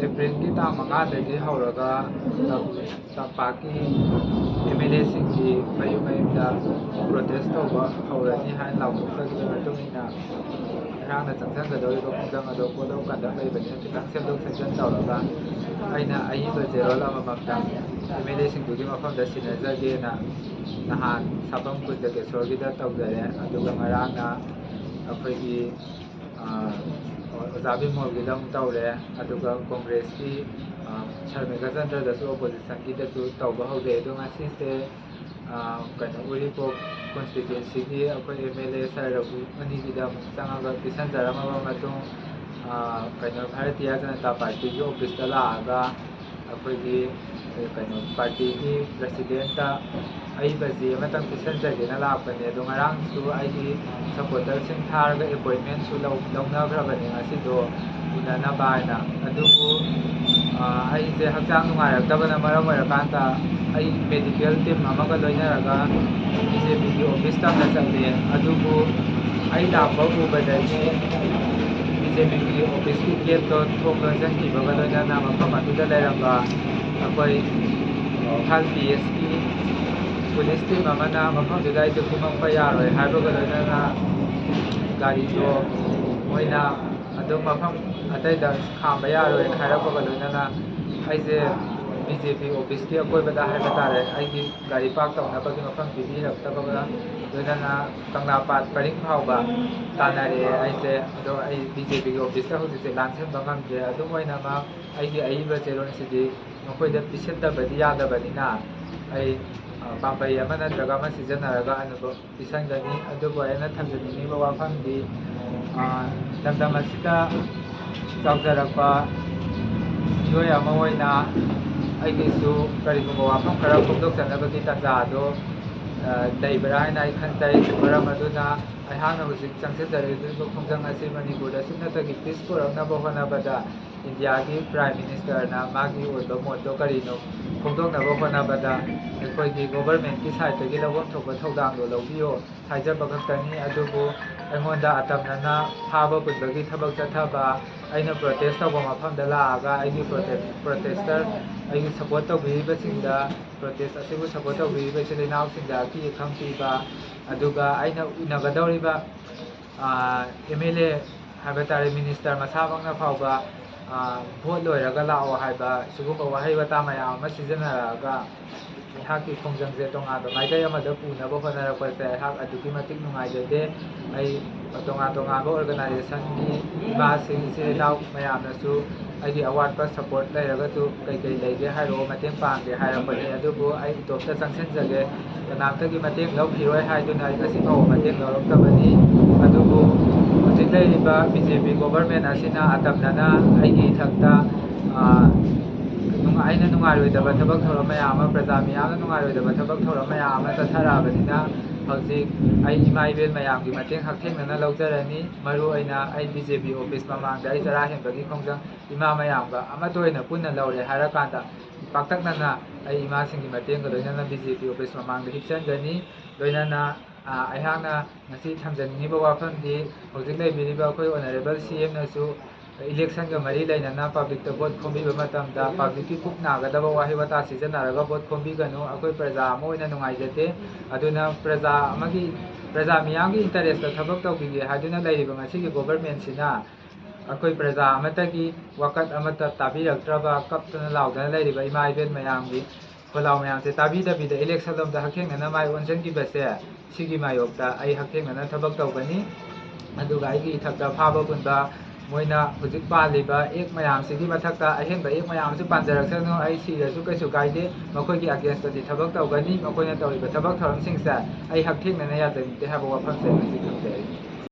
April की तां मंगादगी हौरगा तपकी MLA सिंगी mu मयूदा protest तौबा हौरनी हाय लाउथोक्तगी मतुंगिना रांना चंगदौरिबा खुंजंग अदो कोदौ कादा लैबनि खितां सेमदोक सेमजन तौरगा अइना अयिबा जेरोल अममक्ता MLA सिंगदुगी मफमदा सिनजगेना नहान सापम कुजगेश्वरगिदा तौजरे अदुगा ngaraंगना अखोइगी ओजाबी मोलगिदम तौरे अदुगा कांग्रेस की शर्मिका चंद्रदसु ओपोजिशन की दसु तौबा हौदे अदु ngasiसे कनो उरिपोक कॉन्स्टिट्यूएंसी की अखोइ MLA साइरबु अनिगिदा चंगागा पिसन जरामाबा मतुंग कनो भारतीय जनता पार्टी की ऑफिस दा लागा अखोइगी कनो पार्टी की प्रेसिडेंट अइबजी अमतंग पिसन जगेना लापने अदु ngaraंगसु आइगी सपोर्टर सिंग थारगा अपॉइंटमेंट सु लौनाग्रबने ngasiदो उननाबा हाइना अदुबु अइजे हक्चांग नुंगाइरक्तबना मरम ओइरकांदा अइ मेडिकल टीम अमगा लोइनरगा BJP की ऑफिस तमना चले अदुबु अइ लापा उबदगी BJP की ऑफिस की गेट तो थोक लोंजंखिबगा लोइनना मफम अदुदा लेरंबा अखोइ इम्फाल PS की पुलिस टीम अमना मफमदुदा इजे कुमंगपा यारोय हाइबगा लोइनना गाड़ीदो मोइना अदुम मफम अतैदा खांबा यारोय हाइरपगा लोइनना अइजे BJP ऑफिस की अकोइबदा हाइबा तारे अइगी गाड़ी पार्क तौनबगी मफम पिबिरक्तबगा लोइनना कंगलापात परिंग फावबा तानारे अइसे अदो अइ BJP की ऑफिस ता हुजिसे लानसेनबा ngamje अदुम ओइनामा अइगी अइबा चेरोनसिदि मखोइदा पिसिनदबदि यादबनिना अइ पाम्बई अमा नत्रगा अमा सिजनरगा अनुभव पिसंगनी अदुबु अयना थमजनिंगिबा वाफमदि लमदम असिदा चावजरकपा मियोय अमा ओइना अइगिसु करिगुम्बा वाफम खरा फोंदोकजनबगी तंजादो दैबरा हाइना अइ खंजै मरम अदुना अइहांना हुजिक चंगसिनजरिबा खोंजंग असि मणिपुरदा सुनतगी पीस पुरकनबा होनबदा इंडिया की प्राइम मिनिस्टरना मागी ओइबा मोटो करिनो फोंदोकनबा होनबदा अखोइगी गवर्नमेंट की साइडतगी लौबम थोकबा थौदांदो लौबियो हाइजबा खक्तनी अदुबु अइंगोंदा अतमनना फाबा पुनबगी थबक चथबा अइना प्रोटेस्ट तौबा मफमदा लागा अइगी प्रोटेस्टर अइगी सपोर्ट तौबिरिबसिंगदा प्रोटेस्ट असिबु सपोर्ट तौबिरिबा इचिलिनाउसिंगदा की खम पीबा अदुगा अइना उनगदौरिबा MLA हाइबा तारे मिनिस्टर मसामकना फावबा भोट लोइरगा लाओ हाइबा सिगुम्बा वाहै वाता मयाम अमा सिजनरगा अइहाकि खोंजंगजे तोंगाबा माइकೈ अमदा पुनबा होनरकपसे अइहाक अदुगी मतिक नुंगाइजदे अइ तोंगाबा ऑर्गेनाइजेशन की इमासिंग इचिलिनाउ मयामनसु अइगी अवाटपा सपोर्ट लैरगसु कई लैगे हाइरो मतेंग पांगे हाइरकपने अदुबु अइ इतोप्ता चंगसिनजगे कनामतगी मतेंग लौखिरोय हाइदुना अइ ngasiफाव मतेंग लौरक्तबनी अदुबु हुजिक लैरिबा BJP गवर्नमेंट असिना अतमनना अइगी इथक्ता अइना नुंगाइरोइदबा थबक थौरम मयाम अमा प्रजा मियामना नुंगाइरोइदबा थबक थौरम मयाम अमा चथराबनिना हौजिक अइ इमा इबेन मयामगी मतेंग हक्थेंगनना लौजरनी मरु अइना अइ BJP ऑफिस ममांगदा अइ जरा हेंबगी खोंजंग इमा मयामगा अमतोइना पुन्ना लौरे हाइरकांदा पाक्तकनना अइ इमासिंगी मतेंगगा लोइनना BJP ऑफिस ममांगदा हिपचनगनी लोइनना अइहांना ngasi थमजनिंगिबा वाफमदि हौजिक लैबिरिबा अखोइ ऑनरेबल CM नसु इलेक्शन का मरी लेना पब्लिक वोट खोबीब पब्लिक की पुक नागदब वाही वता सिजनरगा वोट खोबीगनु अखोइ प्रजा अमा ओइना नुंगाइजदे अदुना प्रजा मियामगी इंटरेस्ट थबक तौबिगे हाइदुना लैरिबा ngasiगी गवर्नमेंट सिना अखोइ प्रजा अमतगी वकत अमता ताबिरक्त्रबा कप्तना लाउदना लैरिबा इमा इबेन मयामगी खोलाउ मयामसे ताबिदबिदा इलेक्शन लोमदा हक्थेंगनना माइ ओनजंगिबसे सिगी मायोक्ता अइ हक्थेंगनना थबक तौबनी अदुगा आइगी इथक्ता फाबा पुनबा मोइना हुजिक पालिबा एक मयामसिगी मथक्ता अहेंबा एक मयामसु पांजरक्सनु अइ सिरसु कैसु काइदे मखोइगी अगेंस्टदि थबक तौगनी मखोइना तौरिबा थबक थौरमसिंगसे अइ हक्थेंगनना याजनिंगते हाबा वाफमसे ngasi खंजै।